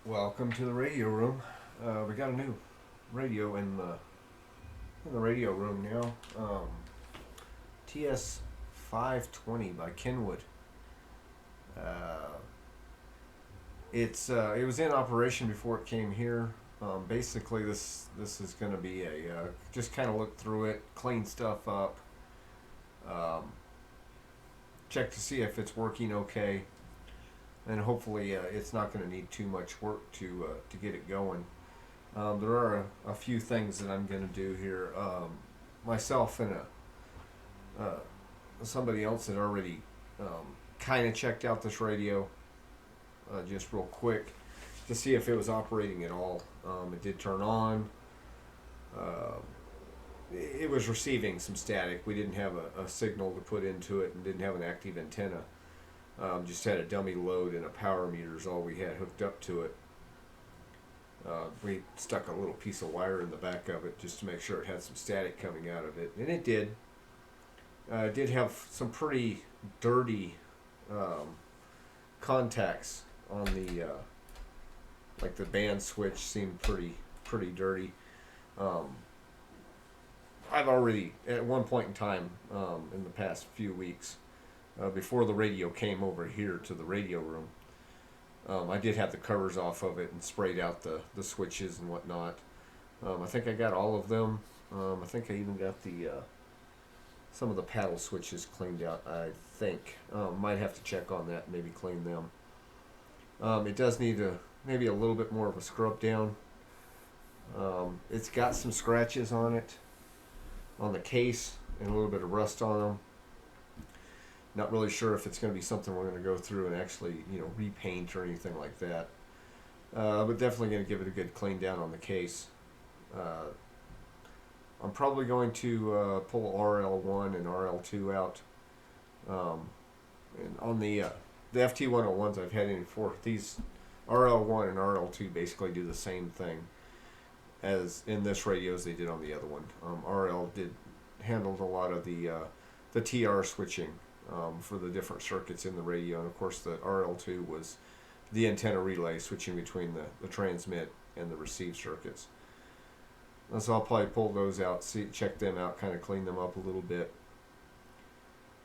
Welcome to the radio room. We got a new radio in the radio room now. TS-520 by Kenwood. Uh, it was in operation before it came here. Basically, this is going to be a just kind of look through it, clean stuff up, um, check to see if it's working okay, and hopefully it's not going to need too much work to get it going. There are a few things that I'm going to do here. Myself and somebody else had already kind of checked out this radio just real quick to see if it was operating at all. It did turn on. Uh, it was receiving some static. We didn't have a signal to put into it and didn't have an active antenna. Just had a dummy load and a power meter is all we had hooked up to it. We stuck a little piece of wire in the back of it just to make sure it had some static coming out of it, and it did. It did have some pretty dirty contacts on like the band switch seemed pretty dirty. Um, I've already at one point in time in the past few weeks before the radio came over here to the radio room. I did have the covers off of it and sprayed out the switches and whatnot. I think I got all of them. I think I even got the some of the paddle switches cleaned out. I think might have to check on that, maybe clean them. It does need maybe a little bit more of a scrub down. It's got some scratches on it, on the case, and a little bit of rust on them. Not really sure if it's going to be something we're going to go through and actually, repaint or anything like that. But definitely going to give it a good clean down on the case. I'm probably going to pull RL1 and RL2 out. And on the FT101s I've had in for these RL1 and RL2 basically do the same thing as in this radio as they did on the other one. RL handled a lot of the TR switching for the different circuits in the radio, and of course the RL2 was the antenna relay switching between the transmit and the receive circuits. And so I'll probably pull those out, check them out, kind of clean them up a little bit,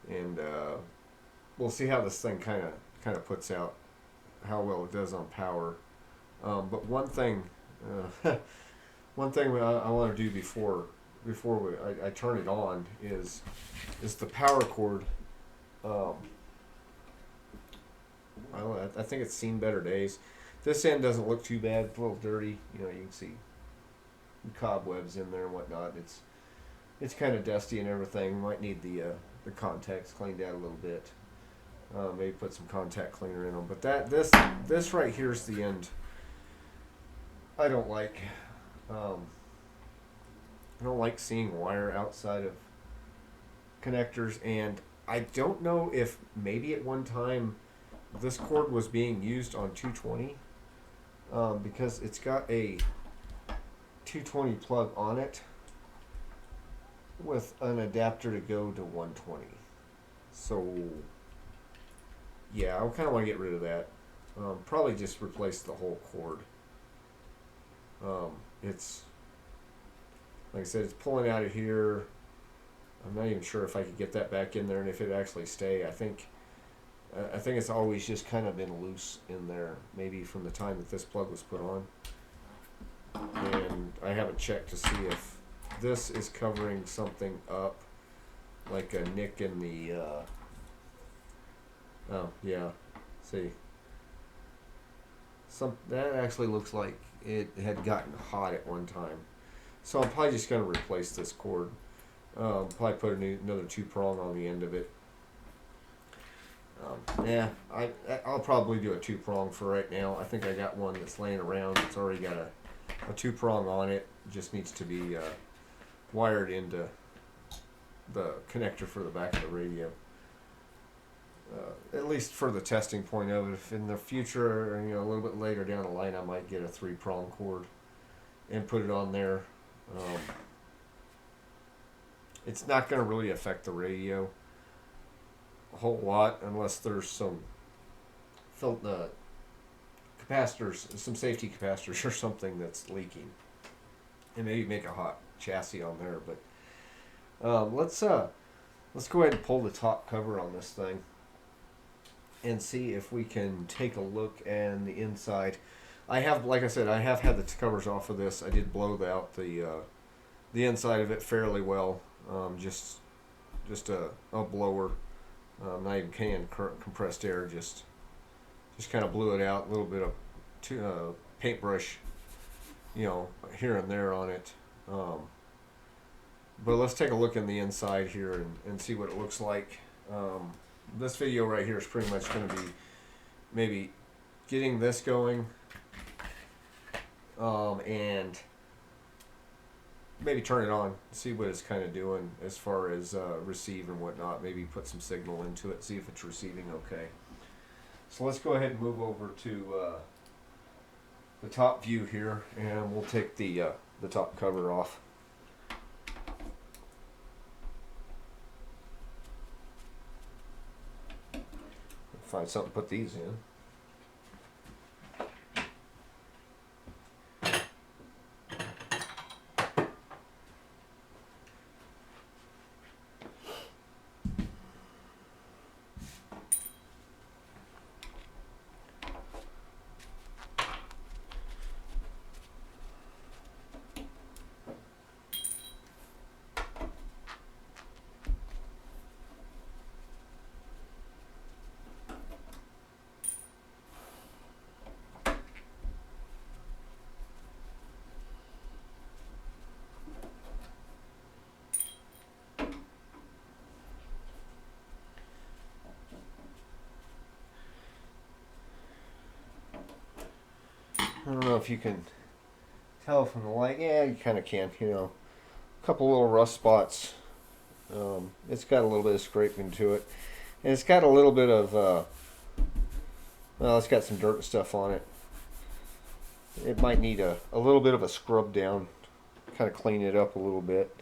and we'll see how this thing kind of puts out, how well it does on power. But one thing, one thing I want to do before I turn it on is the power cord. I think it's seen better days. This end doesn't look too bad. It's a little dirty. You can see cobwebs in there and whatnot. It's kind of dusty and everything. Might need the contacts cleaned out a little bit. Maybe put some contact cleaner in them. But this right here is the end. I don't like. I don't like seeing wire outside of connectors, and I don't know if maybe at one time this cord was being used on 220 because it's got a 220 plug on it with an adapter to go to 120. So yeah, I kind of want to get rid of that. Probably just replace the whole cord. It's like I said, it's pulling out of here. I'm not even sure if I could get that back in there and if it'd actually stay. I think it's always just kind of been loose in there, maybe from the time that this plug was put on. And I haven't checked to see if this is covering something up, like a nick in the. Oh yeah, see. That actually looks like it had gotten hot at one time. So I'm probably just going to replace this cord. Probably put another 2-prong on the end of it. I'll probably do a 2-prong for right now. I think I got one that's laying around. It's already got a 2-prong on it. Just needs to be wired into the connector for the back of the radio. At least for the testing point of it. If in the future, a little bit later down the line, I might get a 3-prong cord and put it on there. It's not going to really affect the radio a whole lot unless there's some capacitors, some safety capacitors or something that's leaking, and maybe make a hot chassis on there. But let's go ahead and pull the top cover on this thing and see if we can take a look at the inside. I have, like I said, I have had the covers off of this. I did blow out the inside of it fairly well. Just a blower, not even compressed air. Just kind of blew it out. A little bit of paintbrush, here and there on it. But let's take a look in the inside here and see what it looks like. This video right here is pretty much going to be maybe getting this going, and maybe turn it on, see what it's kind of doing as far as receive and whatnot. Maybe put some signal into it, see if it's receiving okay. So let's go ahead and move over to the top view here, and we'll take the top cover off. Find something to put these in. I don't know if you can tell from the light. Yeah, you kind of can. A couple little rust spots. It's got a little bit of scraping to it, and it's got a little bit of well, it's got some dirt and stuff on it. It might need a little bit of a scrub down, kind of clean it up a little bit.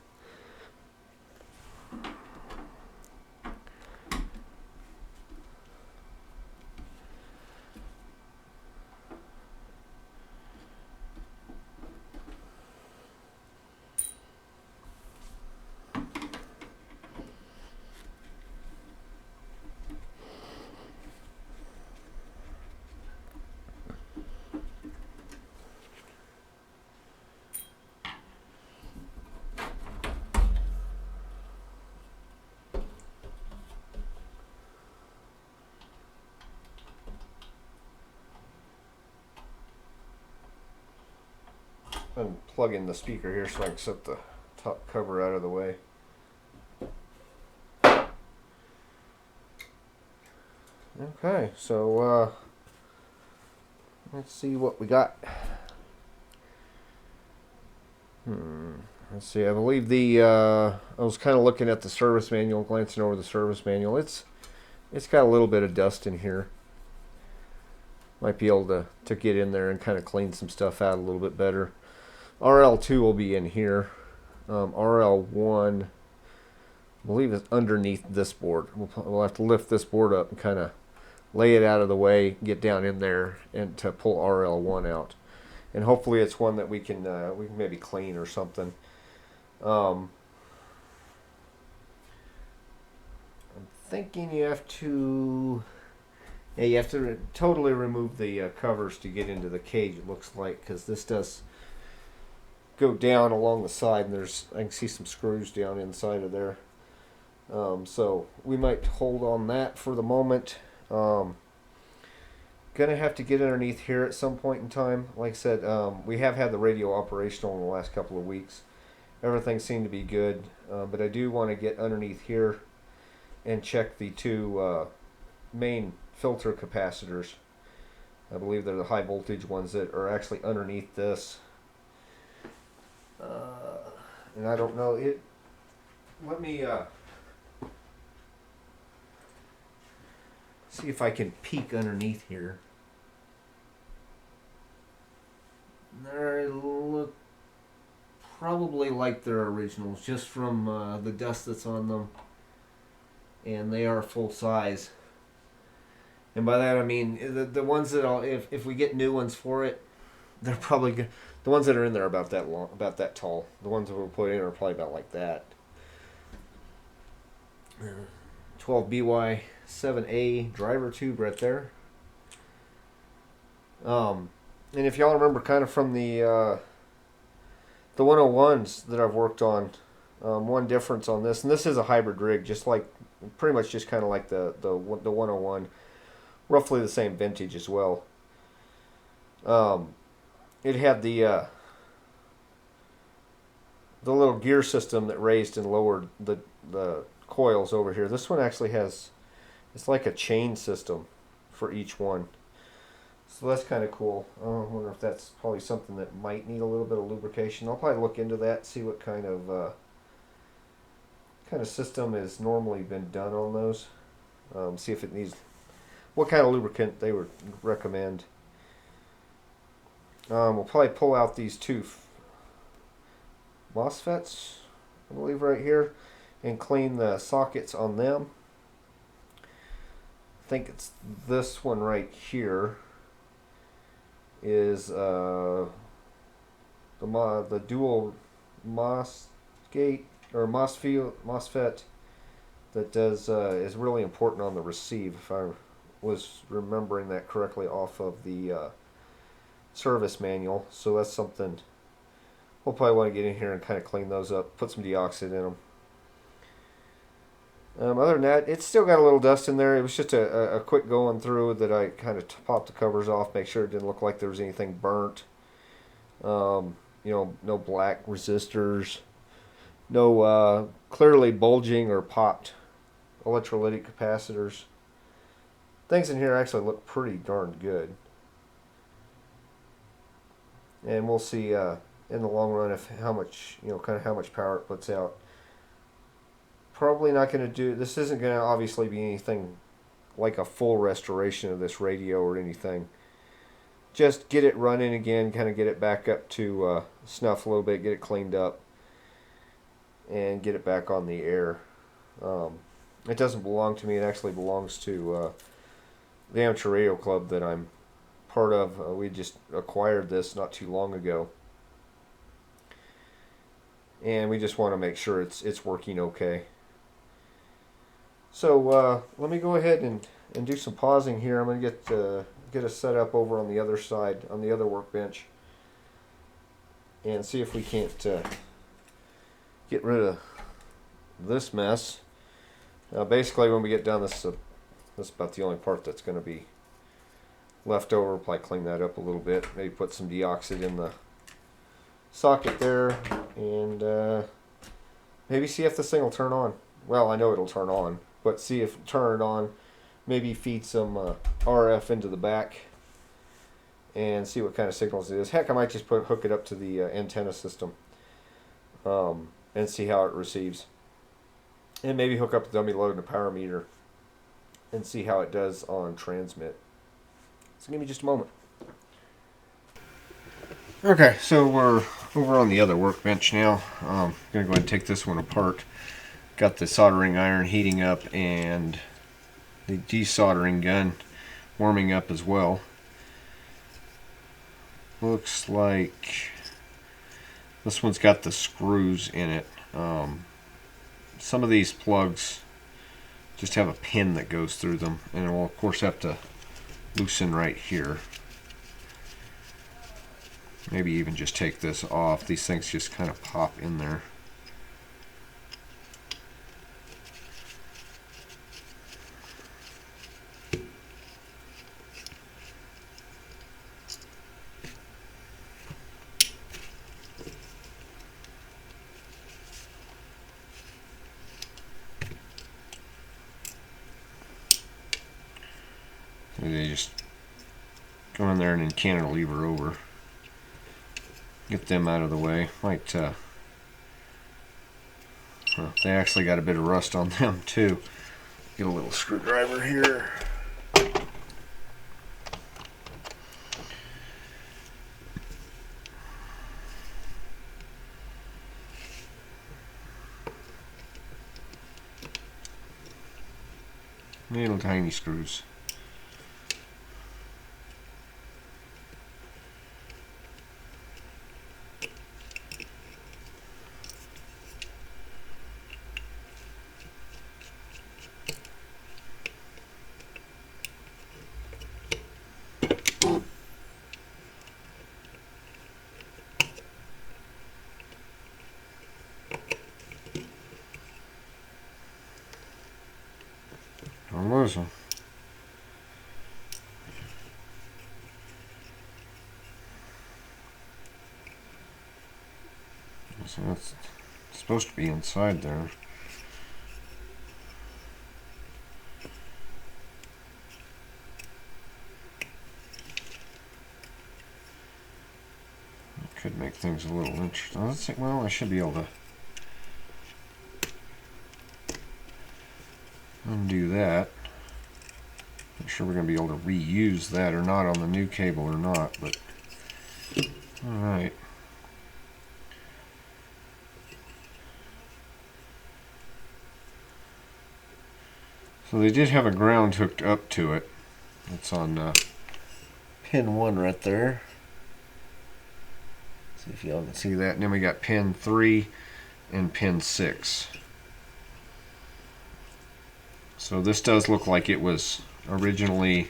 I'm plugging the speaker here so I can set the top cover out of the way. Okay, so let's see what we got. Let's see. I believe I was kind of looking at the service manual, glancing over the service manual. It's got a little bit of dust in here. Might be able to get in there and kind of clean some stuff out a little bit better. RL2 will be in here. RL1, I believe, is underneath this board. We'll have to lift this board up and kind of lay it out of the way, get down in there, and to pull RL1 out. And hopefully it's one that we can maybe clean or something. I'm thinking you have to totally remove the covers to get into the cage, it looks like, because this does go down along the side, and I can see some screws down inside of there. So we might hold on that for the moment. Gonna have to get underneath here at some point in time. Like I said, we have had the radio operational in the last couple of weeks. Everything seemed to be good, but I do want to get underneath here and check the two main filter capacitors. I believe they're the high voltage ones that are actually underneath this. And I don't know it. Let me see if I can peek underneath here. They look probably like their originals, just from the dust that's on them, and they are full size. And by that I mean the ones that if we get new ones for it, they're probably good. The ones that are in there are about that long, about that tall. The ones that we'll put in are probably about like that. 12 BY 7A driver tube right there. And if y'all remember, kind of from the 101s that I've worked on, one difference on this, and this is a hybrid rig, just like pretty much just kind of like the 101, roughly the same vintage as well. It had the little gear system that raised and lowered the coils over here. This one actually has, it's like a chain system for each one. So that's kind of cool. I wonder if that's probably something that might need a little bit of lubrication. I'll probably look into that, see what kind of system has normally been done on those. See if it needs, what kind of lubricant they would recommend. We'll probably pull out these two MOSFETs, I believe, right here, and clean the sockets on them. I think it's this one right here is the dual MOS gate or MOSFET that does is really important on the receive, if I was remembering that correctly off of the service manual. So that's something we'll probably want to get in here and kind of clean those up, put some deoxit in them. Other than that, it's still got a little dust in there. It was just a quick going through that I kind of popped the covers off, make sure it didn't look like there was anything burnt. You know, no black resistors, no clearly bulging or popped electrolytic capacitors. Things in here actually look pretty darn good. And we'll see in the long run if how much, you know, kind of how much power it puts out. Probably not going to do, this isn't going to obviously be anything like a full restoration of this radio or anything. Just get it running again, kind of get it back up to snuff a little bit, get it cleaned up, and get it back on the air. It doesn't belong to me, it actually belongs to the amateur radio club that I'm part of. We just acquired this not too long ago. And we just want to make sure it's working okay. So let me go ahead and do some pausing here. I'm going to get us set up over on the other side, on the other workbench, and see if we can't get rid of this mess. Basically, when we get done, this is about the only part that's going to be left over. Probably clean that up a little bit. Maybe put some deoxit in the socket there, and maybe see if this thing will turn on. Well, I know it'll turn on, but see if turn it on, maybe feed some RF into the back and see what kind of signals it is. Heck, I might just hook it up to the antenna system and see how it receives. And maybe hook up the dummy load and a power meter and see how it does on transmit. So give me just a moment. Okay, so we're over on the other workbench now. I'm going to go ahead and take this one apart. Got the soldering iron heating up and the desoldering gun warming up as well. Looks like this one's got the screws in it. Some of these plugs just have a pin that goes through them, and we'll of course have to loosen right here. Maybe even just take this off. These things just kind of pop in there. They just go in there and then cantilever over. Get them out of the way. Might well, they actually got a bit of rust on them too. Get a little screwdriver here. Little tiny screws. goes. So it's supposed to be inside there. Could make things a little interesting. Let's see. Well, I should be able to undo that. Not sure we're going to be able to reuse that or not on the new cable or not, but all right. So they did have a ground hooked up to it. It's on pin 1 right there. See if y'all can see that. And then we got pin 3 and pin 6. So this does look like it was originally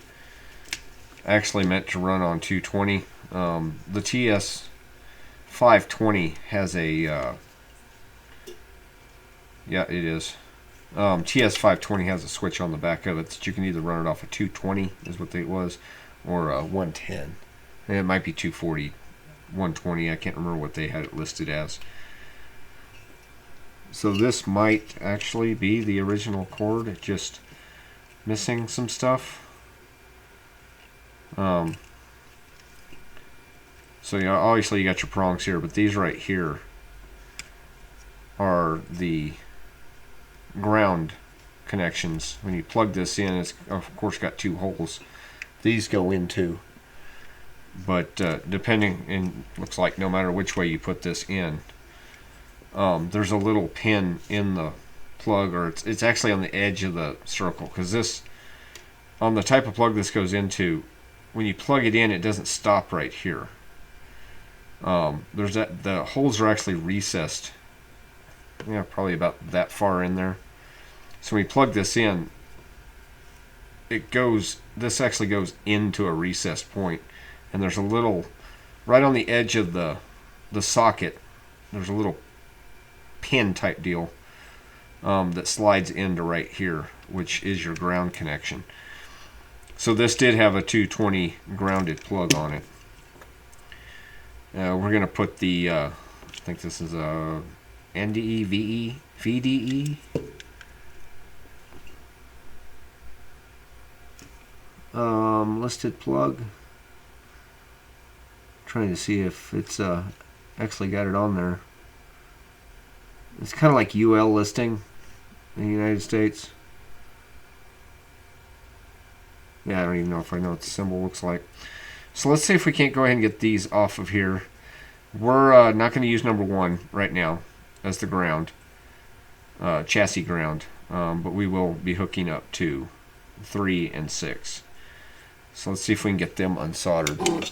actually meant to run on 220. The TS-520 has a yeah, it is. TS-520 has a switch on the back of it that you can either run it off of 220 is what it was, or 110. And it might be 240, 120. I can't remember what they had it listed as. So this might actually be the original cord, just missing some stuff. So yeah, obviously you got your prongs here, but these right here are the ground connections. When you plug this in, it's of course got 2 holes. These go into, but depending, and looks like no matter which way you put this in, there's a little pin in the plug, or it's actually on the edge of the circle, because this, on the type of plug this goes into, when you plug it in, it doesn't stop right here. There's that, the holes are actually recessed, yeah, probably about that far in there. So when you plug this in, it goes, this actually goes into a recessed point, and there's a little, right on the edge of the socket, there's a little pin type deal that slides into right here, which is your ground connection. So this did have a 220 grounded plug on it. We're going to put the, I think this is a NDE, VE, VDE. Listed plug. Trying to see if it's actually got it on there. It's kind of like UL listing in the United States. Yeah, I don't even know if I know what the symbol looks like. So let's see if we can't go ahead and get these off of here. We're not going to use number 1 right now as the ground, chassis ground, but we will be hooking up to 3 and 6. So let's see if we can get them unsoldered.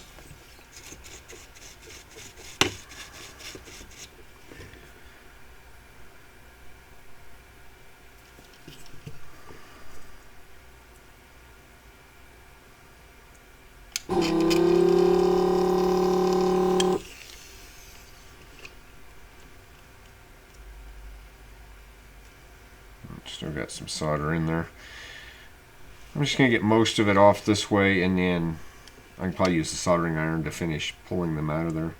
Still got some solder in there. I'm just going to get most of it off this way, and then I can probably use the soldering iron to finish pulling them out of there.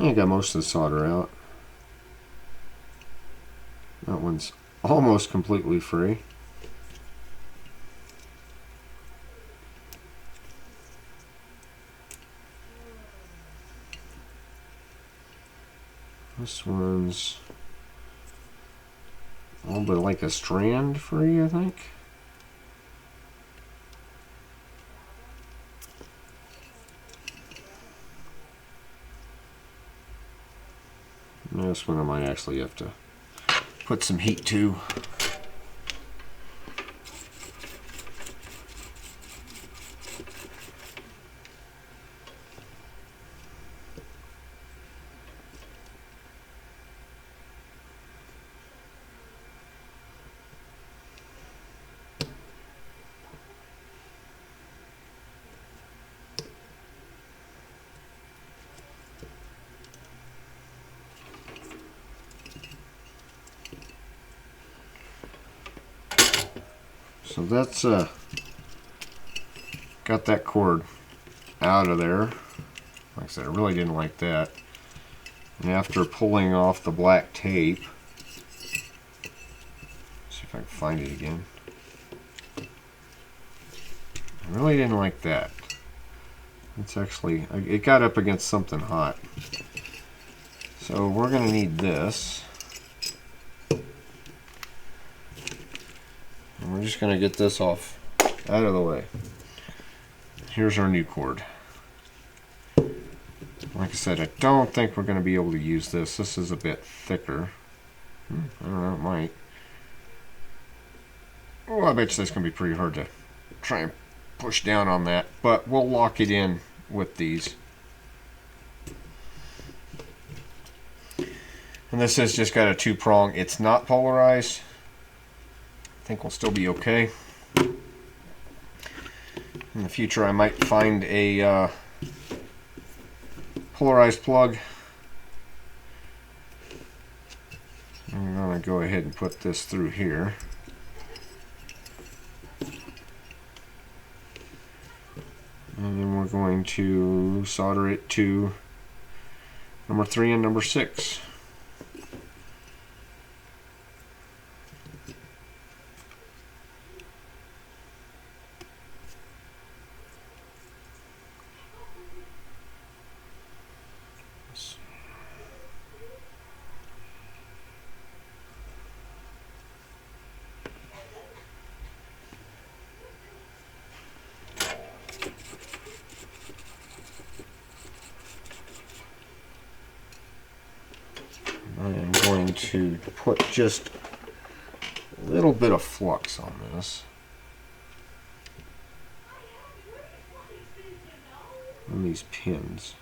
I got most of the solder out. That one's almost completely free. This one's a little bit like a strand free, I think. This one I might actually have to put some heat to. So that's got that cord out of there. Like I said, I really didn't like that. And after pulling off the black tape, see if I can find it again. I really didn't like that. It's actually, it got up against something hot. So we're going to need this. And we're just going to get this off out of the way. Here's our new cord. Like I said, I don't think we're going to be able to use this. This is a bit thicker. I don't know, it might. Oh, I bet you that's going to be pretty hard to try and push down on that. But we'll lock it in with these. And this has just got a 2-prong. It's not polarized. I think we'll still be okay. In the future, I might find a polarized plug. I'm going to go ahead and put this through here. And then we're going to solder it to number 3 and number 6. I am going to put just a little bit of flux on this. On these pins.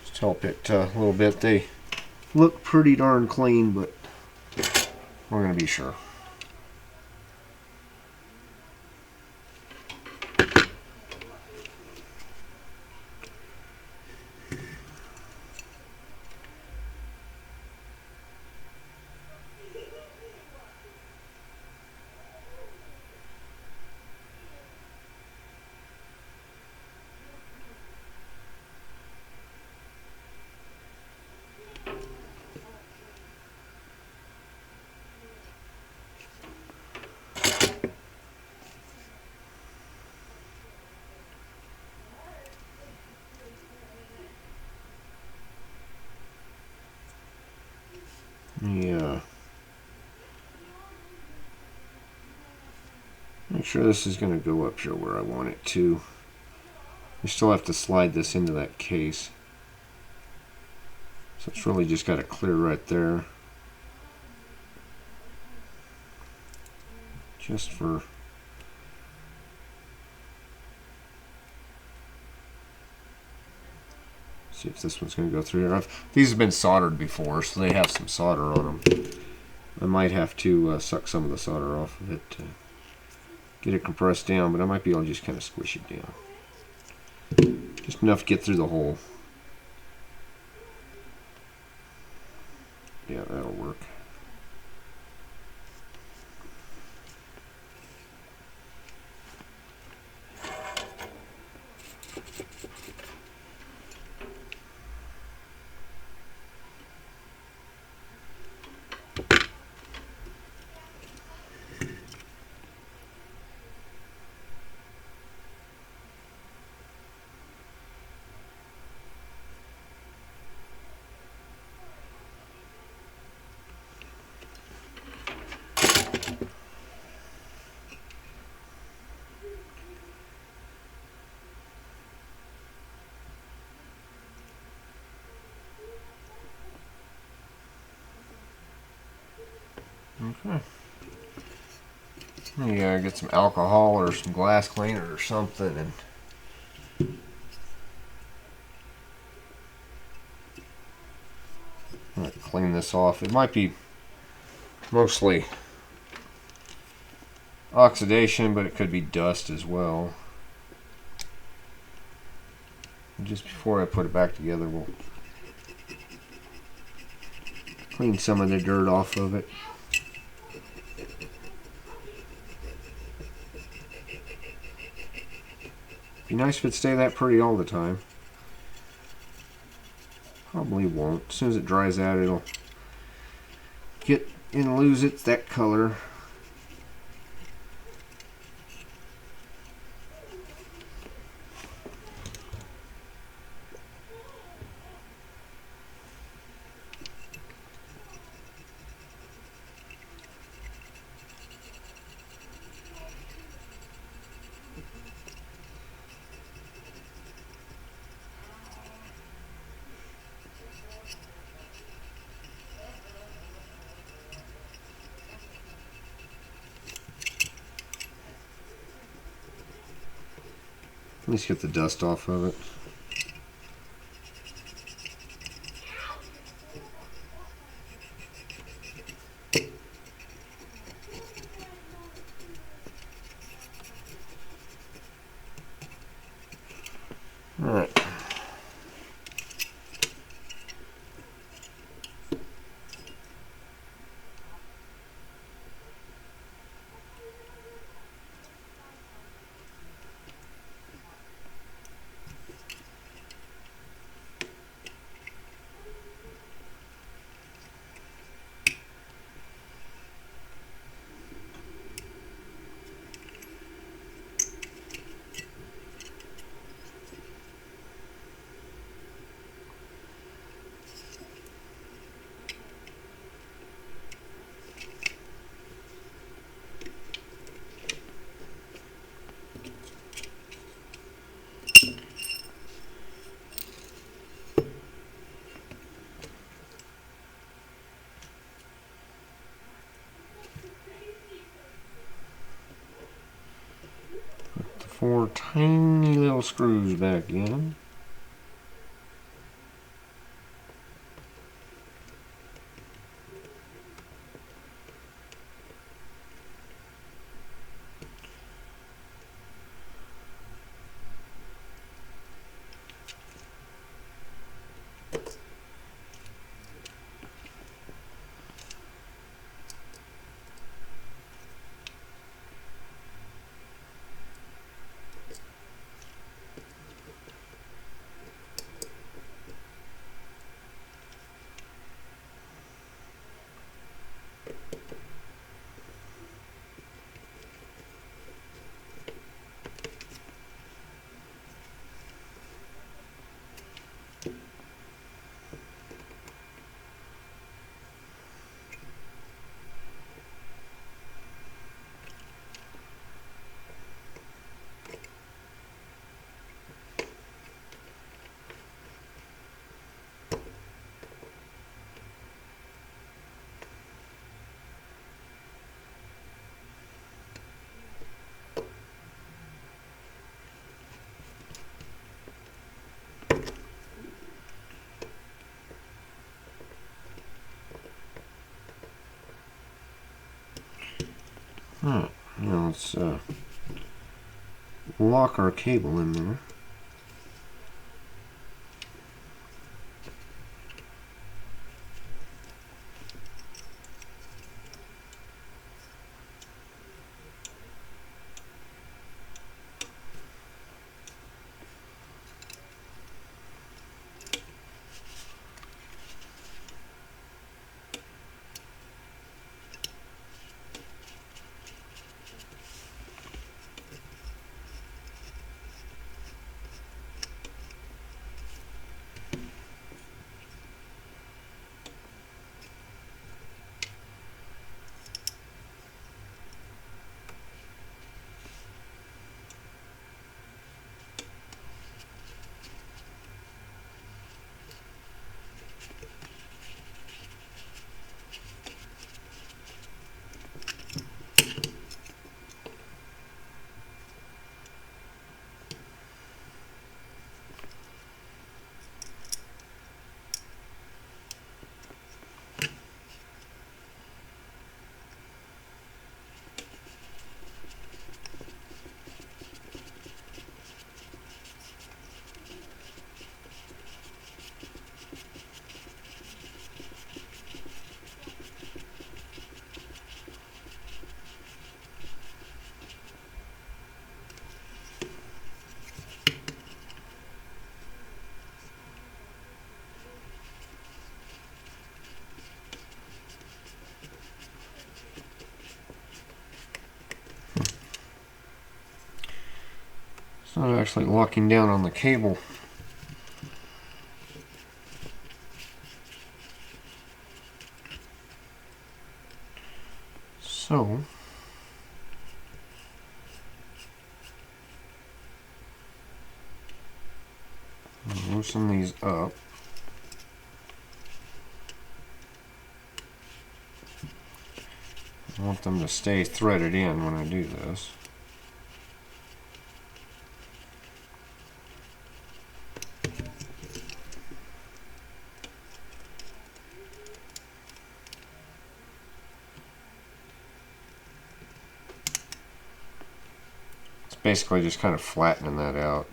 Just help it a little bit. They look pretty darn clean, but we're going to be sure. Yeah. Make sure this is going to go up here where I want it to. We still have to slide this into that case. So it's really just got to clear right there. Just for see if this one's going to go through here. These have been soldered before, so they have some solder on them. I might have to suck some of the solder off of it to get it compressed down, but I might be able to just kind of squish it down. Just enough to get through the hole. Yeah, that'll work. Okay. You gotta get some alcohol or some glass cleaner or something and clean this off. It might be mostly oxidation, but it could be dust as well. Just before I put it back together, we'll clean some of the dirt off of it. Be nice if it stayed that pretty all the time. Probably won't. As soon as it dries out, it'll get and lose its that color. At least get the dust off of it. All right. Four tiny little screws back in. Now let's lock our cable in there. not actually locking down on the cable. So loosen these up. I want them to stay threaded in when I do this. It's basically just kind of flattening that out.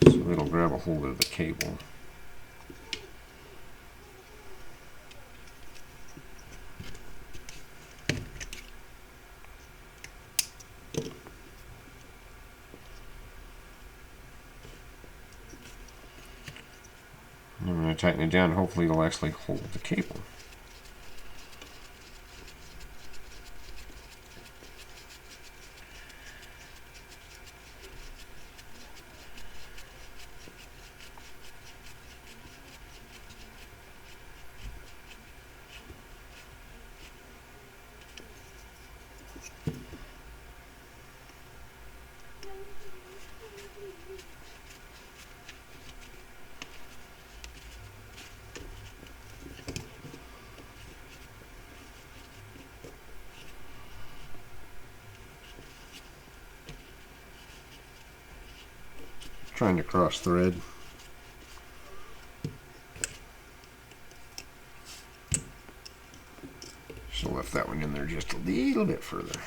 So it'll grab a hold of the cable. I'm going to tighten it down. Hopefully it'll actually hold the cable. Trying to cross thread. So left that one in there just a little bit further.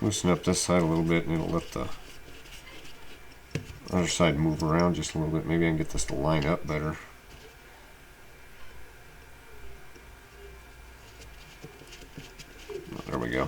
Loosen up this side a little bit and it'll let the other side move around just a little bit. Maybe I can get this to line up better. Oh, there we go.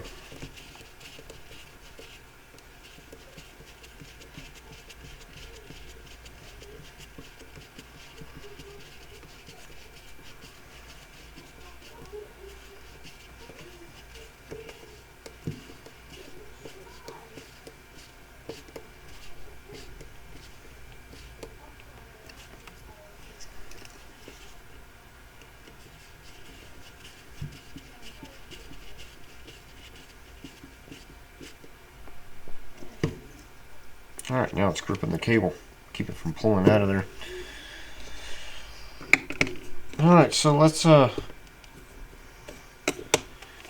Alright, now it's gripping the cable. Keep it from pulling out of there. Alright, so let's get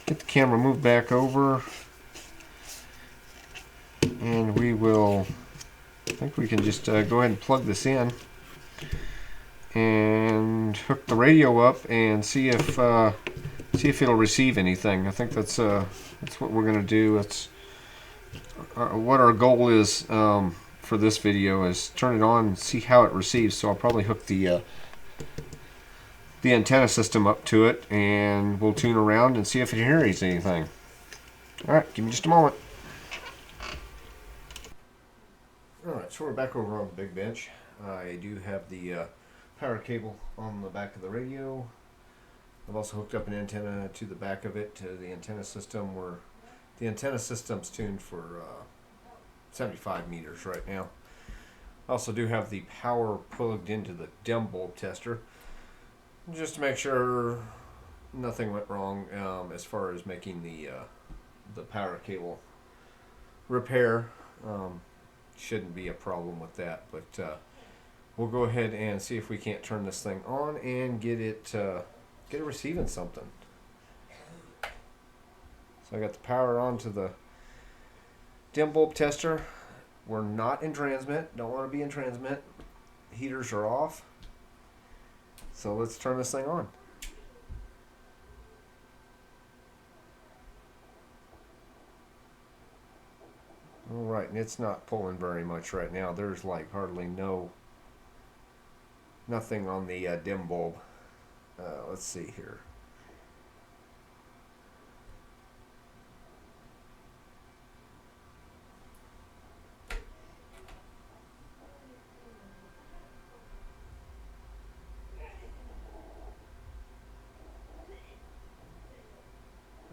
the camera moved back over. And we will, I think we can just go ahead and plug this in. And hook the radio up and see if it'll receive anything. I think that's what we're going to do. It's what our goal is for this video is turn it on and see how it receives. So I'll probably hook the antenna system up to it and we'll tune around and see if it hears anything. Alright, give me just a moment. Alright, so we're back over on the big bench. I do have the power cable on the back of the radio. I've also hooked up an antenna to the back of it to the antenna system where the antenna system's tuned for 75 meters right now. I also do have the power plugged into the dim bulb tester just to make sure nothing went wrong as far as making the the power cable repair. Shouldn't be a problem with that, but we'll go ahead and see if we can't turn this thing on and get it receiving something. So I got the power onto the dim bulb tester. We're not in transmit. Don't want to be in transmit. Heaters are off. So let's turn this thing on. Alright, and it's not pulling very much right now. There's like hardly nothing on the dim bulb. Let's see here.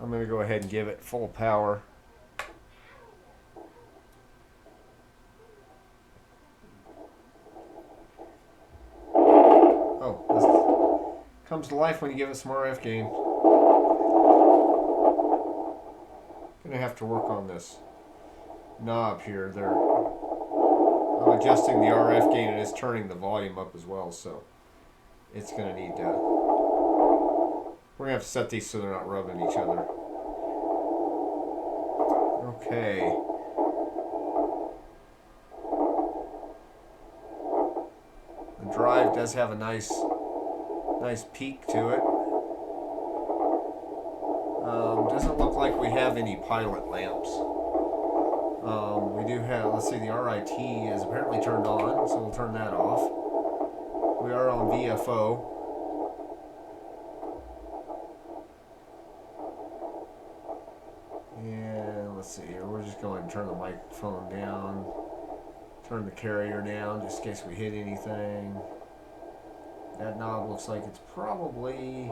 I'm going to go ahead and give it full power. Oh, this comes to life when you give it some RF gain. Going to have to work on this knob here. I'm adjusting the RF gain and it's turning the volume up as well, so it's going to need we're going to have to set these so they're not rubbing each other. Okay. The drive does have a nice peak to it. Doesn't look like we have any pilot lamps. We do have, let's see, the RIT is apparently turned on, so we'll turn that off. We are on VFO. And let's see here, we're just going to turn the microphone down, turn the carrier down just in case we hit anything. That knob looks like it's probably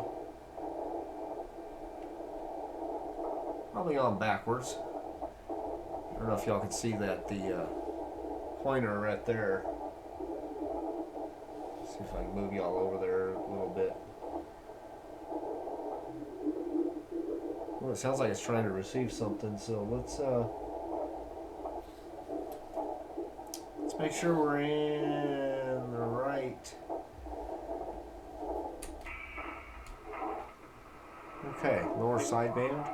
on backwards. I don't know if y'all can see that, the pointer right there. Let's see if I can move y'all over there a little bit. Well, it sounds like it's trying to receive something, so let's make sure we're in the right. Okay, lower sideband.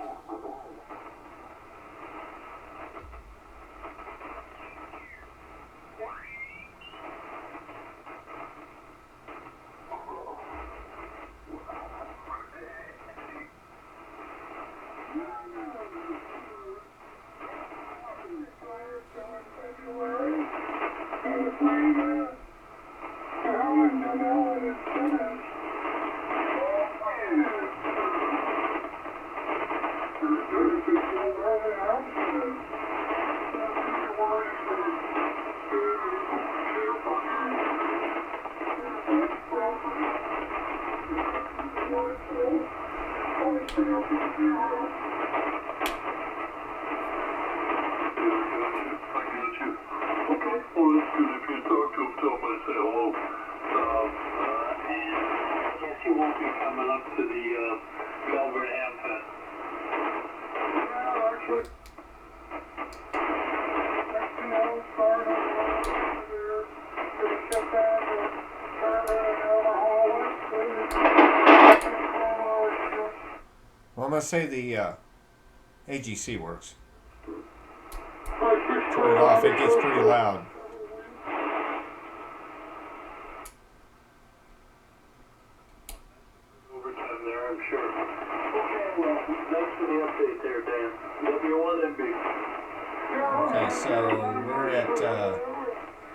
Well, I'm going to say the AGC works. Turn it off, it gets pretty loud. Overtime there, I'm sure. Okay, well, thanks for the update there, Dan. W1MB. Okay, so we're at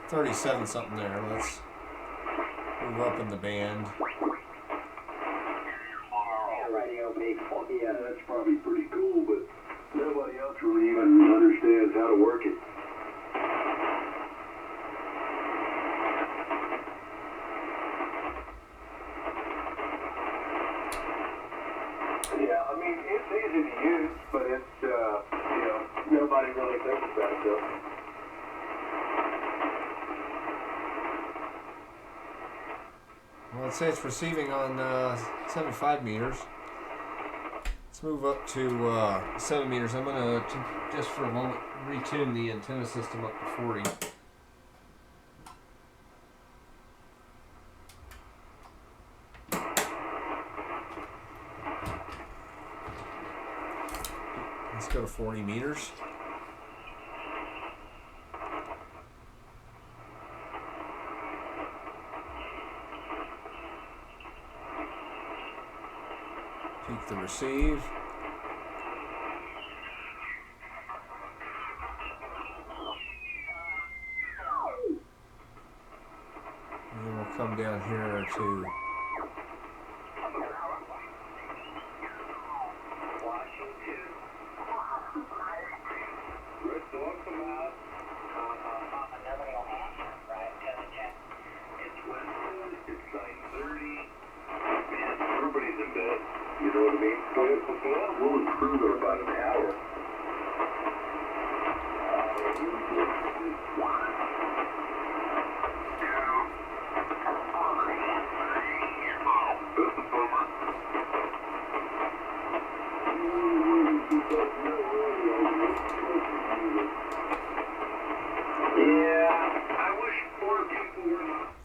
37 something there. Let's move up in the band. Yeah, that's probably pretty cool, but nobody else really even understands how to work it. Yeah, I mean, it's easy to use, but it's, nobody really thinks about it, though. Well, let's say it's receiving on 75 meters. Let's Let's move up to 7 meters. I'm gonna just for a moment retune the antenna system up to 40. Let's go to 40 meters. Peak the receive. And then we'll come down here to everybody's in bed. You know what I mean? So we'll improve in about an hour.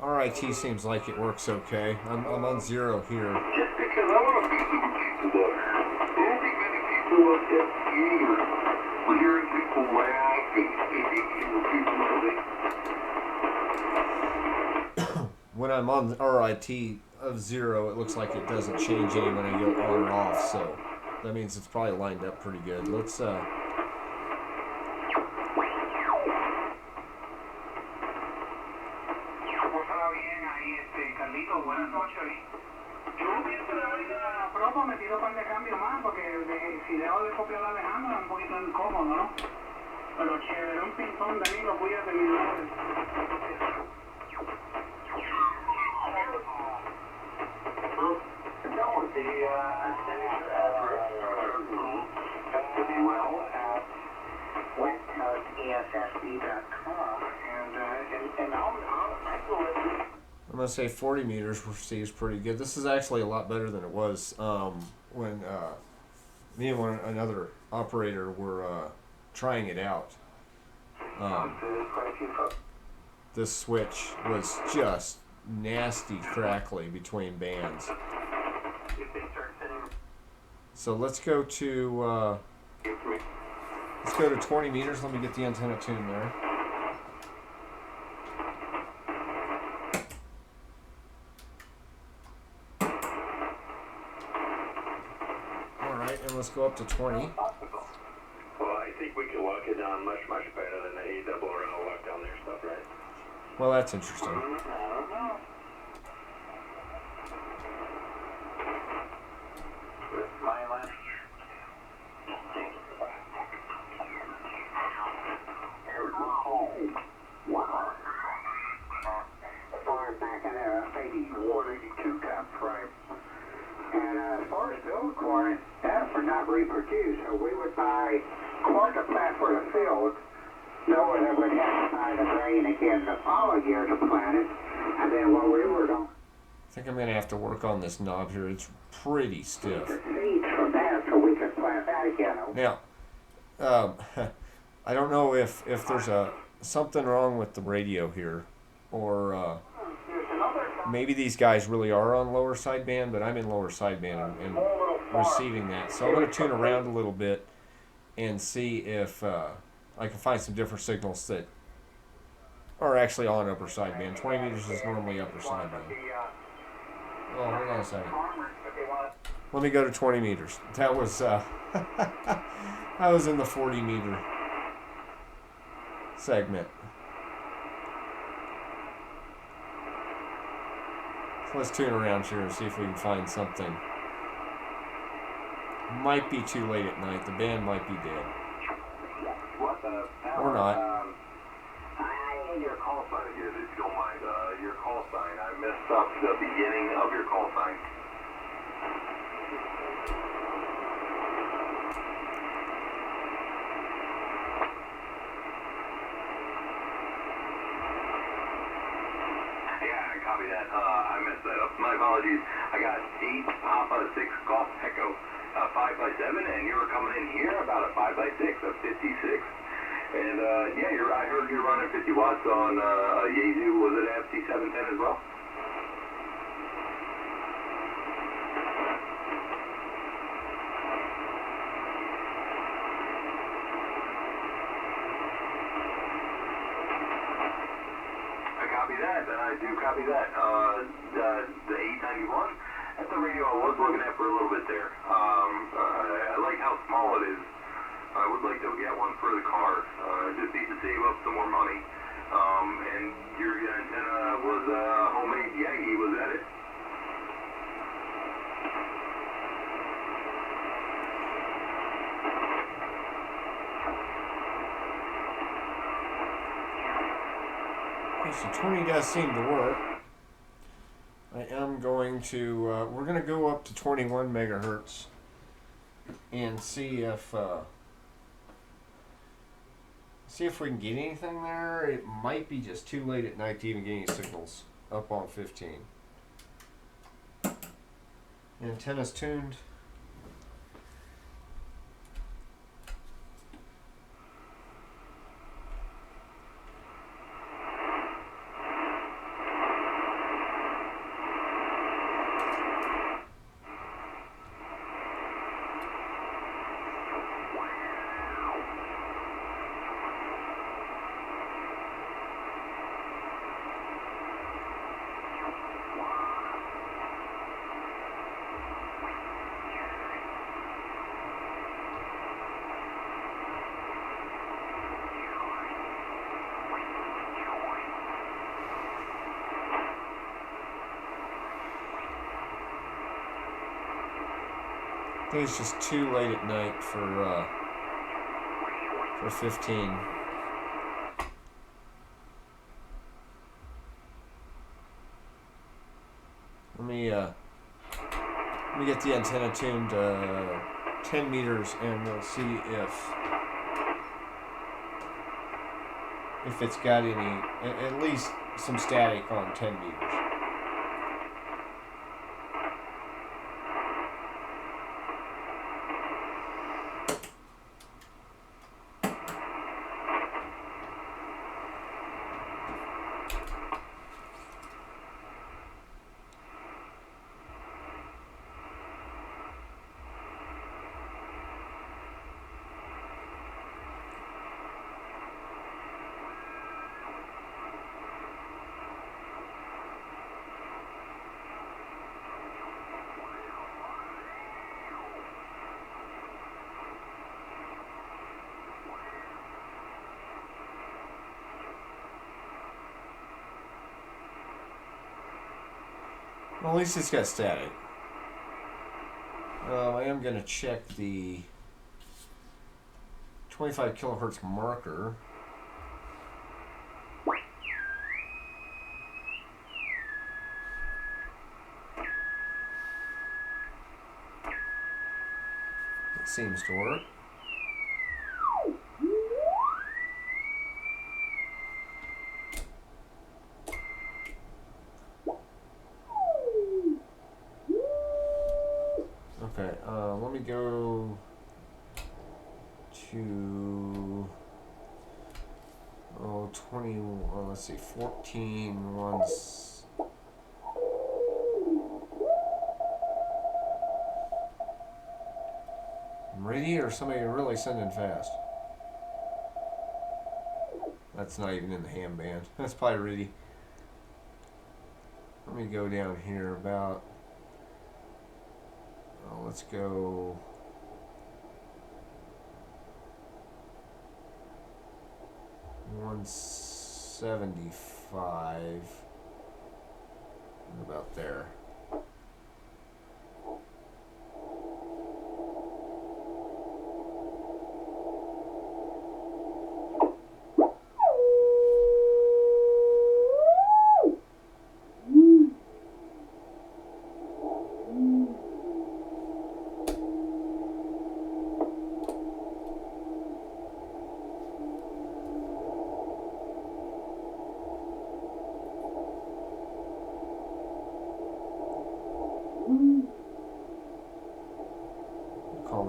RIT seems like it works okay. I'm on 0 here. Just because I want to be some people though. There won't be many people like that either. We're hearing people laugh and people When I'm on RIT of 0, it looks like it doesn't change any when I go on or off, so that means it's probably lined up pretty good. Let's Buenas noches. Yo pienso la vida pronto me tiro un par de cambios más porque si dejo de copiar a Alejandro es un poquito incómodo, ¿no? Pero chévere, un pintón de mí lo voy a terminar. I'm going to say 40 meters receives pretty good. This is actually a lot better than it was when me and another operator were trying it out. This switch was just nasty crackly between bands. So let's go to 20 meters. Let me get the antenna tuned there. And let's go up to 20. Well, I think we can lock it down much better than the double row lock down their stuff, right? Well, that's interesting. I don't know. With my last. Wow. As far as back in there, 81, 82 top frame. And as far as build corn, that would not reproduce. So we would buy corn to plant for the field, knowing that we'd have to buy the grain again the following year to plant it. And then what we were going I think I'm going to have to work on this knob here. It's pretty stiff. the seeds from that so we could plant that again. Now, I don't know if there's something wrong with the radio here, or maybe these guys really are on lower sideband, but I'm in lower sideband and receiving that. So I'm going to tune around a little bit and see if I can find some different signals that are actually on upper sideband. 20 meters is normally upper sideband. Oh, hold on a second. Let me go to 20 meters. That was I was in the 40 meter segment. So let's tune around here and see if we can find something. Might be too late at night. The band might be dead. Or not. I need your call sign again, if you don't mind. Your call sign. I messed up the beginning of your call sign. Yeah, copy that. I messed that up. My apologies. I got 8 Papa 6 Golf Echo. a 5x7, and you were coming in here about a 5x6, a 56. And yeah, I heard you're running 50 watts on a Yaesu. Was it FT710 as well? I copy that. I do copy that. The 891. That's the radio I was looking at for a little bit there. I like how small it is. I would like to get one for the car. Just need to save up some more money. And your antenna was homemade Yagi, was that it? Okay, so 20 does seem to work. I am going to, we're going to go up to 21 megahertz and see if we can get anything there. It might be just too late at night to even get any signals up on 15. Antenna's tuned. I think it's just too late at night for 15. Let me get the antenna tuned 10 meters, and we'll see if it's got any, at least some static on 10 meters. Well, at least it's got static. I am going to check the 25 kilohertz marker. It seems to work. Okay, let me go to 20, let's see, 14 ones. I'm ready, or somebody really sending fast? That's not even in the ham band. That's probably ready. Let me go down here about, let's go 175, about there.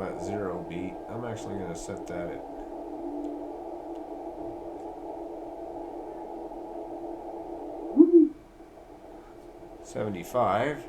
at 0 beat. I'm actually going to set that at 75.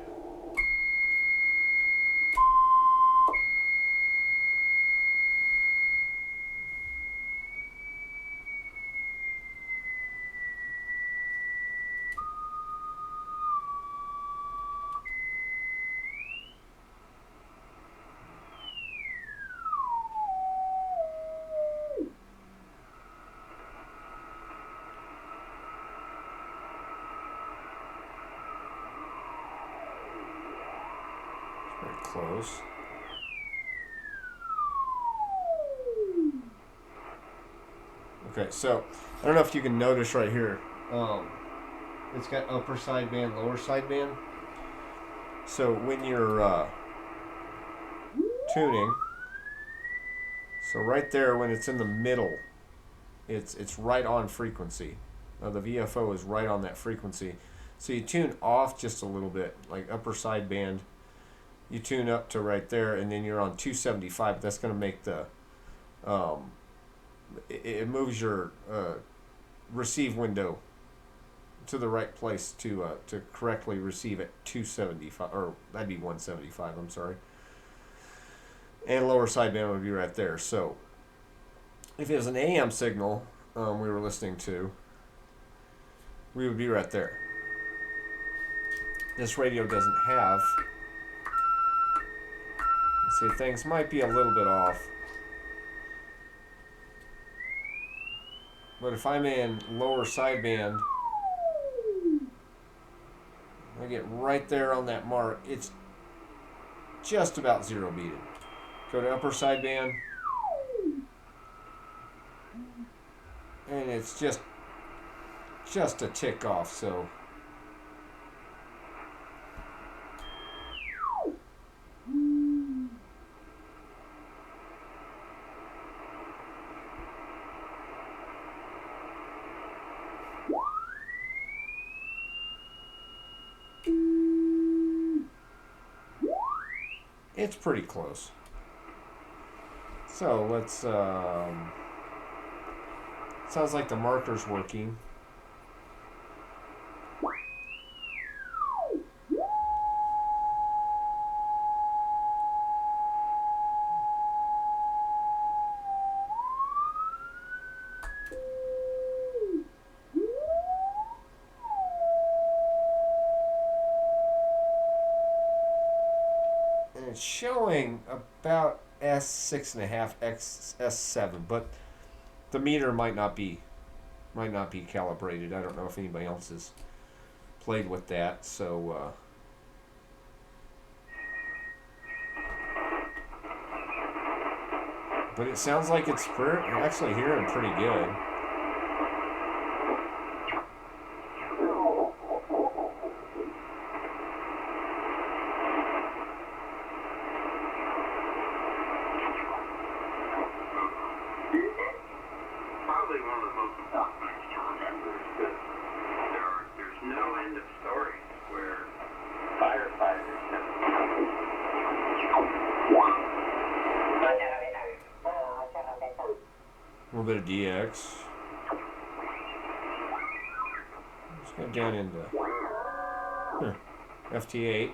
Very close. Okay, so I don't know if you can notice right here. It's got upper sideband, lower sideband. So when you're tuning, so right there when it's in the middle, it's right on frequency. The VFO is right on that frequency. So you tune off just a little bit, like upper sideband. You tune up to right there, and then you're on 275. That's going to make the it moves your receive window to the right place to correctly receive at 275, or that'd be 175. I'm sorry. And lower sideband would be right there. So if it was an AM signal we were listening to, we would be right there. This radio doesn't have. See, things might be a little bit off. But if I'm in lower sideband, I get right there on that mark. It's just about 0 beaten. Go to upper sideband, and it's just a tick off. So it's pretty close. So let's, sounds like the marker's working. And it's showing about S6.5, S7, but the meter might not be calibrated. I don't know if anybody else has played with that. So but it sounds like it's actually hearing pretty good. Probably one of the most there's no end of stories where firefighters have A little bit of DX. Let's go down into FT8.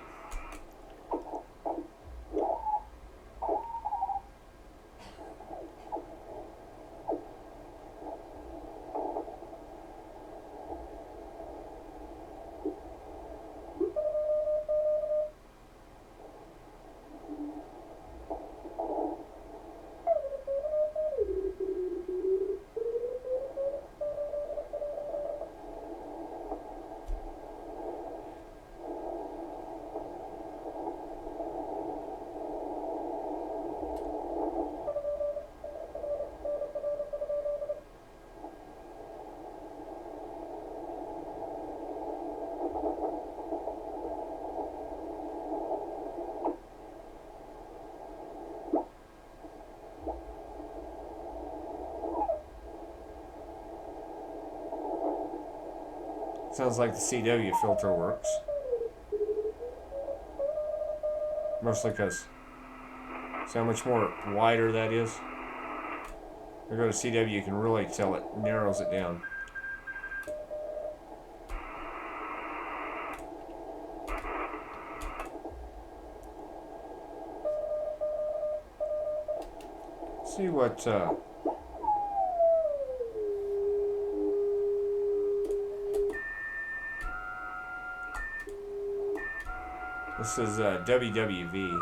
Sounds like the CW filter works. Mostly because See how much more wider that is? If you go to CW, you can really tell it narrows it down. Let's see what this is WWV.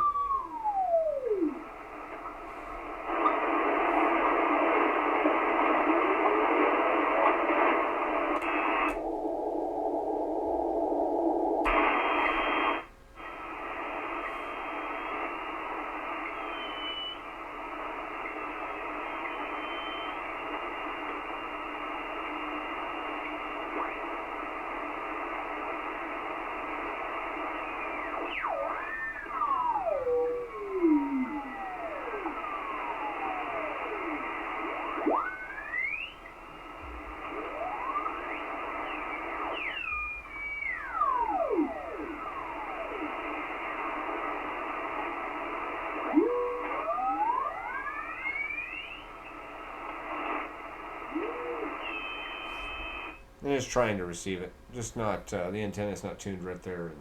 And it's trying to receive it, just not the antenna's not tuned right there, and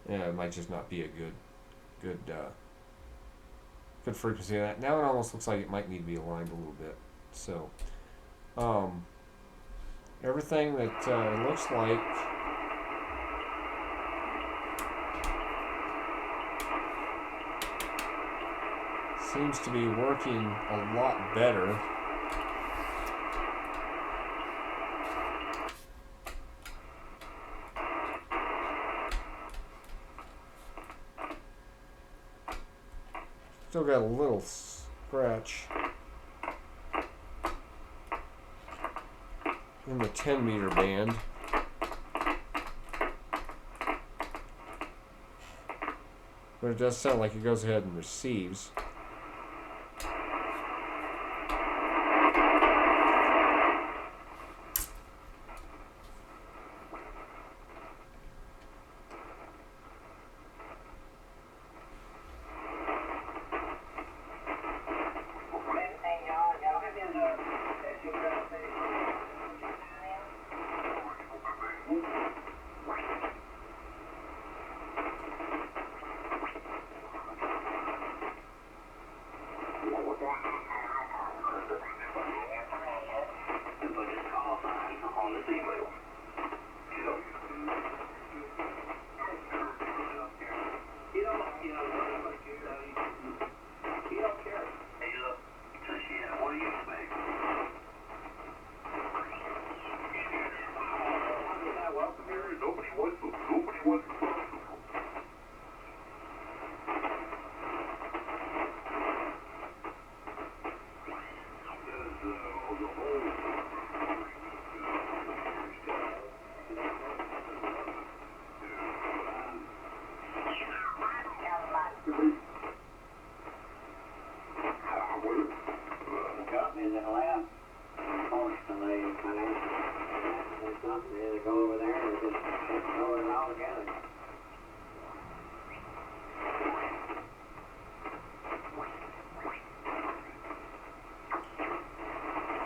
yeah, it might just not be a good frequency of that. Now it almost looks like it might need to be aligned a little bit. So everything that it looks like seems to be working a lot better. Still got a little scratch in the 10-meter band. But it does sound like it goes ahead and receives.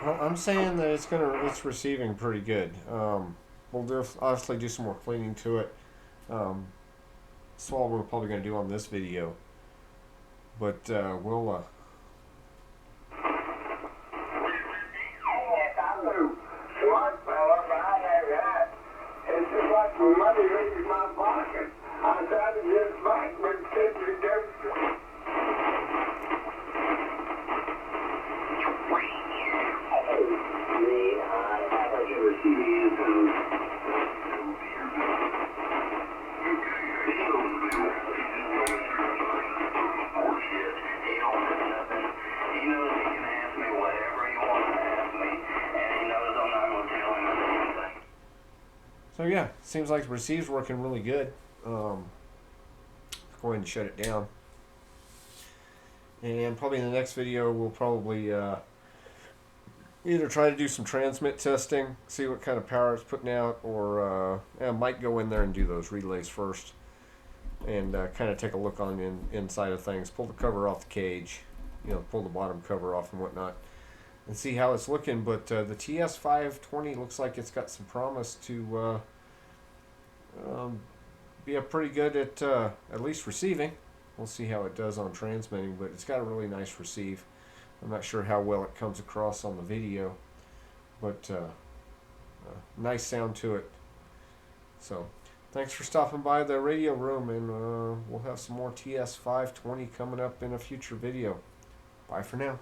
Well, I'm saying that it's receiving pretty good. We'll obviously do some more cleaning to it. That's all we're probably going to do on this video. But we'll Smart fella, but I have that. It's just like my money leaves my pocket. I try to get back, but simply don't. So yeah, seems like the receiver's working really good. Go ahead and shut it down. And probably in the next video, we'll probably either try to do some transmit testing, see what kind of power it's putting out, or I might go in there and do those relays first. and kind of take a look on the inside of things. Pull the cover off the cage, pull the bottom cover off and whatnot, and see how it's looking. But the TS-520 looks like it's got some promise to be a pretty good at least receiving. We'll see how it does on transmitting, but it's got a really nice receive. I'm not sure how well it comes across on the video, but nice sound to it. So thanks for stopping by the radio room, and we'll have some more TS-520 coming up in a future video. Bye for now.